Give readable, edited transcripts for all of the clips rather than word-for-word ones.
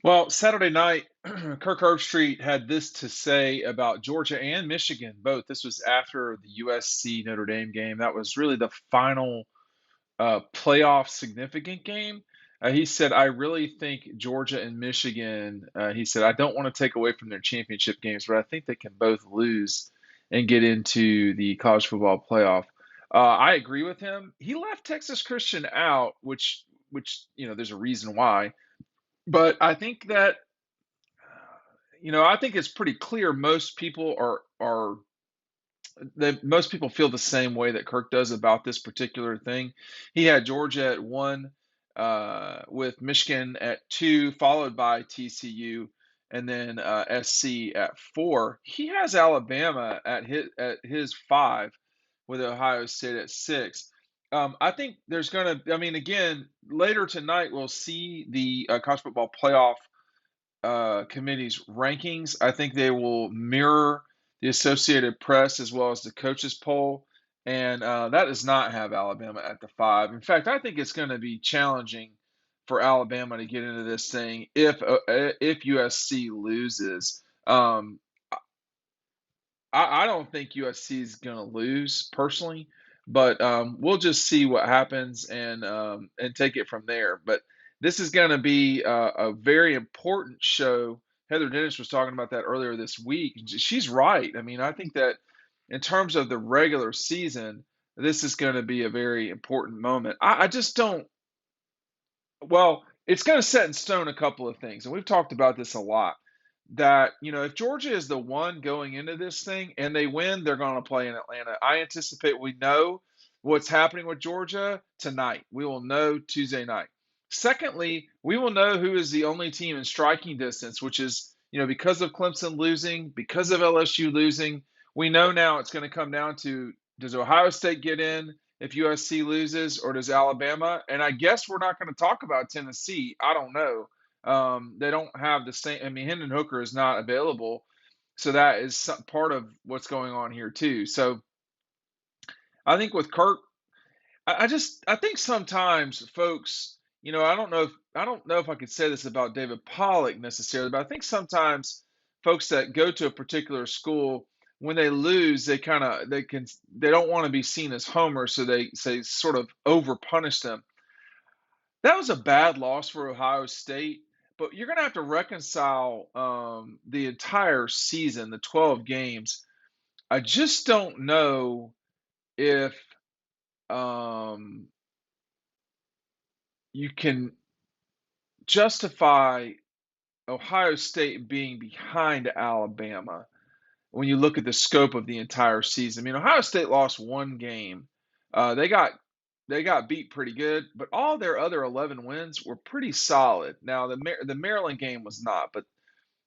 Well, Saturday night, Kirk Herbstreit had this to say about Georgia and Michigan both. This was after the USC Notre Dame game. That was really the final playoff significant game. He said, I really think Georgia and Michigan, he said, I don't want to take away from their championship games, but I think they can both lose and get into the college football playoff. I agree with him. He left Texas Christian out, which there's a reason why. But I think that I think it's pretty clear most people are that most people feel the same way that Kirk does about this particular thing. He had Georgia at one, with Michigan at two, followed by TCU, and then SC at four. He has Alabama at his five, with Ohio State at six. I think there's going to, I mean, again, later tonight we'll see the college football playoff committee's rankings. I think they will mirror the Associated Press as well as the coaches poll, and that does not have Alabama at the five. In fact, I think it's going to be challenging for Alabama to get into this thing if USC loses. I don't think USC is going to lose personally, but we'll just see what happens and take it from there. But this is going to be a very important show. Heather Dennis was talking about that earlier this week. She's right. I mean, I think that in terms of the regular season, this is going to be a very important moment. I just don't. Well, it's going to set in stone a couple of things, and we've talked about this a lot. That if Georgia is the one going into this thing and they win, they're going to play in Atlanta. I anticipate we know what's happening with Georgia tonight. We will know Tuesday night. Secondly, we will know who is the only team in striking distance, which is because of Clemson losing, because of LSU losing. We know now it's going to come down to, does Ohio State get in if USC loses, or does Alabama? And I guess we're not going to talk about Tennessee. I don't know. They don't have the same. I mean, Hendon Hooker is not available, so that is part of what's going on here too. So I think with Kirk, I think sometimes folks, I don't know if I could say this about David Pollock necessarily, but I think sometimes folks that go to a particular school, when they lose, they don't want to be seen as homers, so they say sort of over punish them. That was a bad loss for Ohio State, but you're going to have to reconcile the entire season, the 12 games. I just don't know if um, you can justify Ohio State being behind Alabama when you look at the scope of the entire season. I mean, Ohio State lost one game. They got beat pretty good, but all their other 11 wins were pretty solid. Now the Maryland game was not, but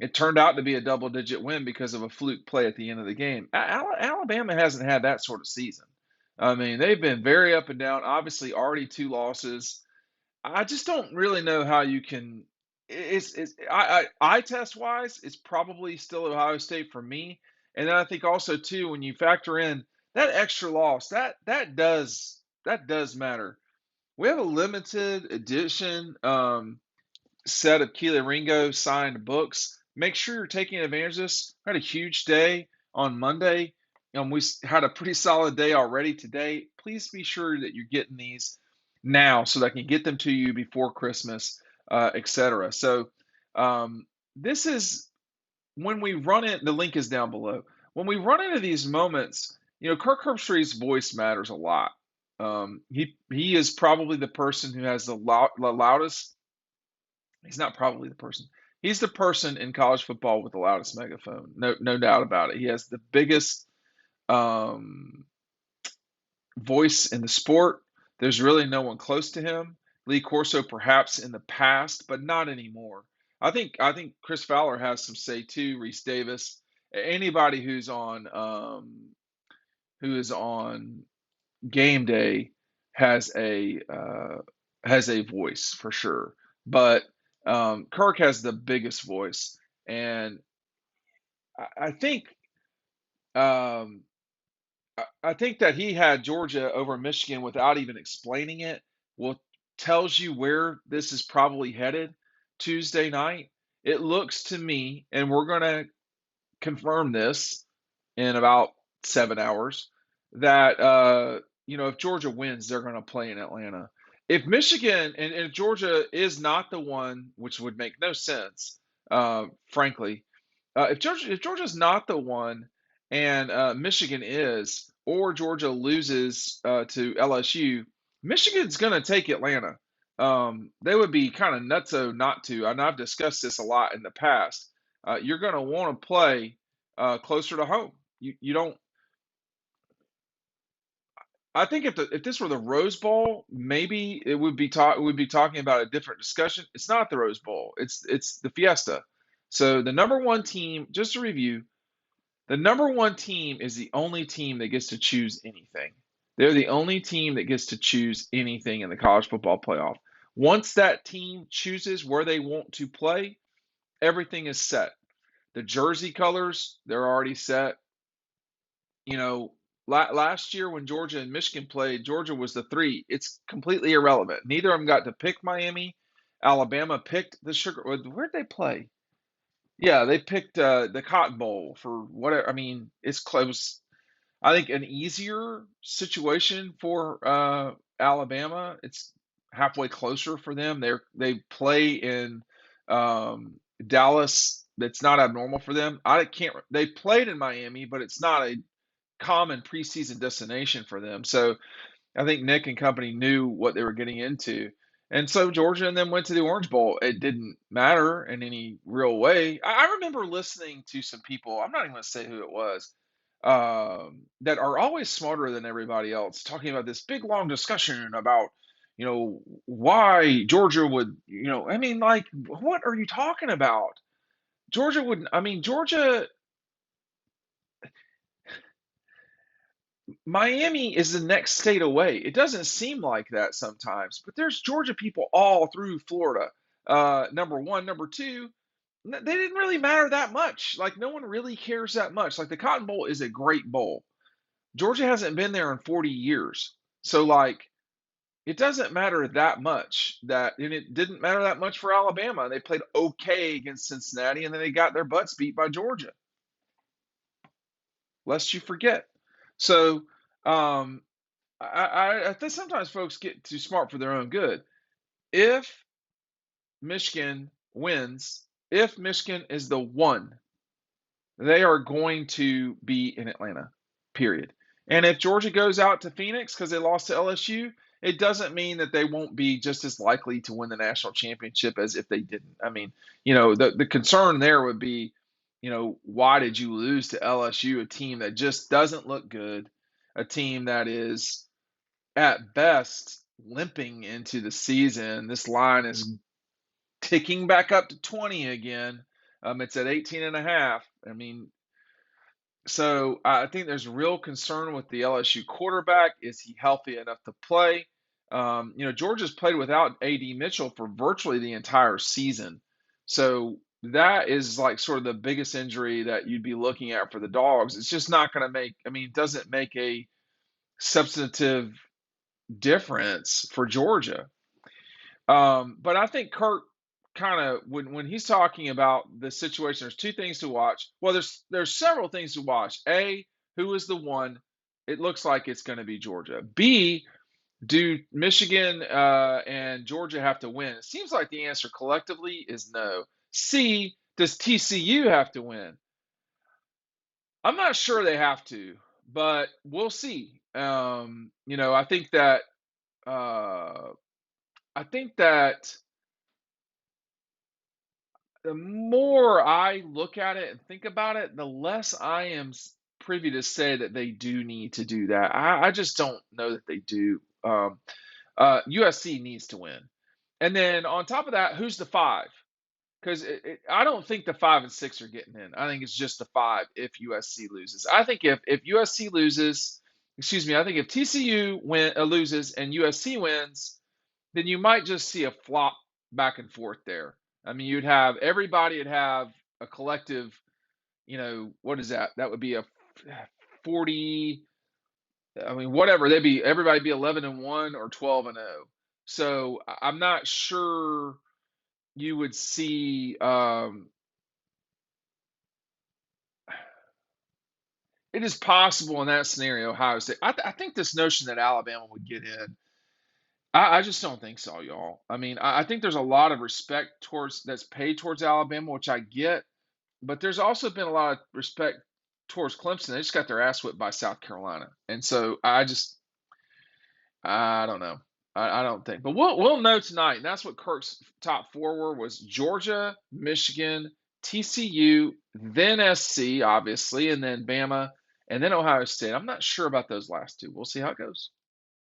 it turned out to be a double-digit win because of a fluke play at the end of the game. Alabama hasn't had that sort of season. I mean, they've been very up and down. Obviously, already two losses. I just don't really know how you can. It's eye test wise, it's probably still Ohio State for me. And then I think also too, when you factor in that extra loss, that does matter. We have a limited edition set of Kelee Ringo-signed books. Make sure you're taking advantage of this. We had a huge day on Monday. We had a pretty solid day already today. Please be sure that you're getting these now so that I can get them to you before Christmas, etc. So this is when we run it. The link is down below. When we run into these moments, Kirk Herbstreit's voice matters a lot. He is probably the person who has the loudest. He's not probably the person. He's the person in college football with the loudest megaphone. No doubt about it. He has the biggest um, voice in the sport. There's really no one close to him. Lee Corso perhaps in the past, but not anymore. I think Chris Fowler has some say too. Reese Davis, anybody who is on game day has a voice for sure. But Kirk has the biggest voice, and I think um, I think that he had Georgia over Michigan without even explaining it. Well, tells you where this is probably headed Tuesday night. It looks to me, and we're going to confirm this in about 7 hours, that if Georgia wins, they're going to play in Atlanta. If Michigan and Georgia is not the one, which would make no sense, frankly, if Georgia's not the one, and Michigan is, or Georgia loses to LSU, Michigan's going to take Atlanta. They would be kind of nutso not to. And I've discussed this a lot in the past. You're going to want to play closer to home. You don't. I think if this were the Rose Bowl, maybe it would be talking about a different discussion. It's not the Rose Bowl. It's the Fiesta. So the number one team, just to review, the number one team is the only team that gets to choose anything. They're the only team that gets to choose anything in the college football playoff. Once that team chooses where they want to play, everything is set. The jersey colors, they're already set. Last year when Georgia and Michigan played, Georgia was the 3. It's completely irrelevant. Neither of them got to pick Miami. Alabama picked the Sugar. Where'd they play? Yeah, they picked the Cotton Bowl for whatever. I mean, it's close. I think an easier situation for Alabama. It's halfway closer for them. They play in Dallas. That's not abnormal for them. I can't. They played in Miami, but it's not a common preseason destination for them. So I think Nick and company knew what they were getting into. And so Georgia and then went to the Orange Bowl. It didn't matter in any real way. I remember listening to some people, I'm not even going to say who it was, that are always smarter than everybody else, talking about this big, long discussion about, why Georgia would, I mean, like, what are you talking about? Georgia wouldn't, I mean, Georgia Miami is the next state away. It doesn't seem like that sometimes, but there's Georgia people all through Florida. Number one, number two, they didn't really matter that much. Like no one really cares that much. Like the Cotton Bowl is a great bowl. Georgia hasn't been there in 40 years, so like it doesn't matter that much. And it didn't matter that much for Alabama. They played okay against Cincinnati, and then they got their butts beat by Georgia. Lest you forget. So. Um, I think sometimes folks get too smart for their own good. If Michigan wins, if Michigan is the one, they are going to be in Atlanta, period. And if Georgia goes out to Phoenix because they lost to LSU, it doesn't mean that they won't be just as likely to win the national championship as if they didn't. I mean, the concern there would be, why did you lose to LSU, a team that just doesn't look good, a team that is at best limping into the season. This line is ticking back up to 20 again. It's at 18 and a half. I mean, so I think there's real concern with the LSU quarterback. Is he healthy enough to play? Georgia's played without A.D. Mitchell for virtually the entire season. So that is like sort of the biggest injury that you'd be looking at for the Dogs. It's just not going to it doesn't make a substantive difference for Georgia. But I think Kirk kind of when he's talking about the situation, there's two things to watch. Well, there's several things to watch. A, who is the one? It looks like it's going to be Georgia. B, do Michigan and Georgia have to win? It seems like the answer collectively is no. C, does TCU have to win? I'm not sure they have to, but we'll see. I think that uh, I think that the more I look at it and think about it, the less I am privy to say that they do need to do that. I just don't know that they do. USC needs to win. And then on top of that, who's the 5? Because I don't think the 5 and 6 are getting in. I think it's just the 5 if USC loses. I think if USC loses, excuse me, I think if TCU loses and USC wins, then you might just see a flop back and forth there. I mean, everybody would have a collective, what is that? That would be a 40. I mean, whatever everybody be 11 and 1 or 12 and 0. So I'm not sure you would see. It is possible in that scenario, Ohio State. I think this notion that Alabama would get in. I just don't think so, y'all. I mean, I think there's a lot of respect towards that's paid towards Alabama, which I get, but there's also been a lot of respect towards Clemson. They just got their ass whipped by South Carolina, and so I don't know. I don't think, but we'll know tonight. And that's what Kirk's top four were: was Georgia, Michigan, TCU, then SC, obviously, and then Bama, and then Ohio State. I'm not sure about those last two. We'll see how it goes.